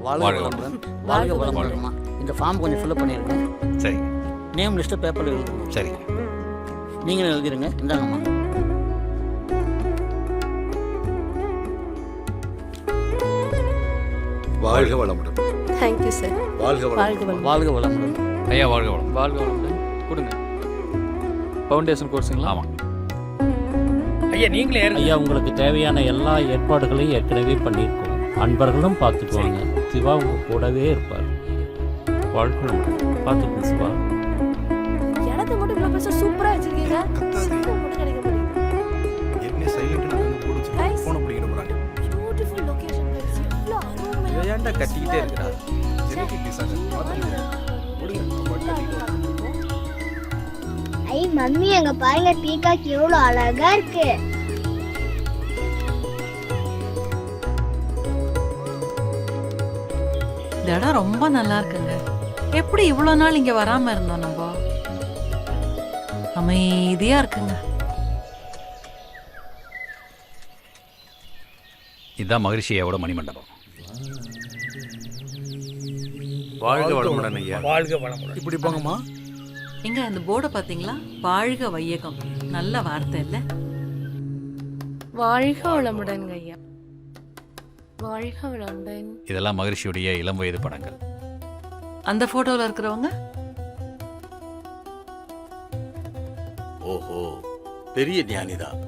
வாழ்க வளமுடன். வாழ்க வளமுடன்மா. இந்த ஃபார்ம் கொஞ்சம் ஃபில்அப் பண்ணிருங்க. சரி. நேம் லிஸ்ட்டு பேப்பரில் எழுதுங்க. சரி. நீங்களும் எழுதிருங்க. இந்தாங்கம்மா. வாழ்க வளமுடன். Thank you sir. வாழ்க வளமுடன். வாழ்க வளமுடன். ஐயா வாழ்க வளம். வாழ்க வளமுடன். கொடுங்க. ஃபவுண்டேஷன் கோர்ஸுங்களா? ஆமாம். ஐயா நீங்களே ஐயா உங்களுக்கு தேவையான எல்லா ஏற்பாடுகளையும் ஏற்கனவே பண்ணியிருக்கோம். அன்பர்களும் பார்த்துக்குவாங்க. சிவா உங்க கூடவே இருப்பார். வாழ்க்கை பார்த்துக்கணும் சிவா. இடத்த மட்டும் இவ்வளோ பெருசாக சூப்பராக வச்சிருக்கீங்க. சிக்னல் மட்டும் கிடைக்க மாட்டேங்குது. என்ன சைலண்ட் நான் போடுச்சு. Guys. போன் பிடிக்கிற போறாங்க. Beautiful location guys. இவ்வளோ அருமையா ஏன்டா கட்டிக்கிட்டே இருக்கா? ஜெனகி டிசைன் பாத்துங்க. முடிங்க. பாட்டு கட்டிட்டு. ஐ மம்மி அங்க பாருங்க பீகாக் எவ்வளவு அழகா இருக்கு. இந்த இடம் ரொம்ப நல்லா இருக்குங்க. எப்படி இவ்வளோ நாள் இங்க வராம இருந்தோம் நம்ம? அமைதியா இருக்குங்க. இதுதான் மகரிஷி ஐயாவோட மணிமண்டபம். வாழ்க வளமுடன் ஐயா. வாழ்க வளமுடன். இப்படி போங்கம்மா. எங்க இந்த போர்டை பாத்தீங்களா? வாழ்க வையகம். நல்ல வார்த்தை இல்ல? வாழ்க வளமுடன் ஐயா. வாழ்க வளமுடன். இதெல்லாம் மகரிஷியுடைய இளம் வயது படங்கள். அந்த போட்டோல இருக்கிறவங்க ஓஹோ, பெரிய ஞானிதான்.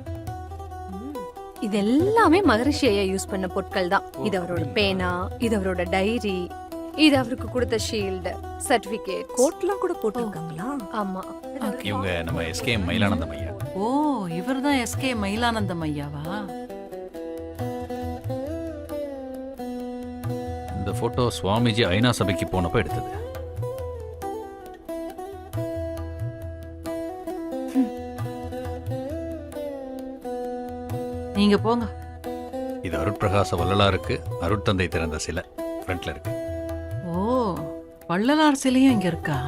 இது எல்லாமே மகரிஷி ஐயா யூஸ் பண்ண பொருட்கள் தான். இது அவரோட பேனா, இது அவரோட டைரி, இது அவருக்கு கொடுத்த ஷீல்டு, சர்டிபிகேட், கோட்லாம் கூட போட்டிருக்காங்களா? ஆமா. இவங்க நம்ம எஸ்கே மயிலானந்தம் ஐயா. ஓ இவர்தான் எஸ்கே மயிலானந்தம் ஐயாவா? இந்த போட்டோ சுவாமிஜி ஐநா சபைக்கு போனப்போ எடுத்தது. நீங்க போங்க. இது அருட்பிரகாச வள்ளலாருக்கு அருட்தந்தை திறந்த சிலை ஃப்ரண்ட்ல இருக்கு. ஓ வள்ளலார் சிலையும் இங்க இருக்கா?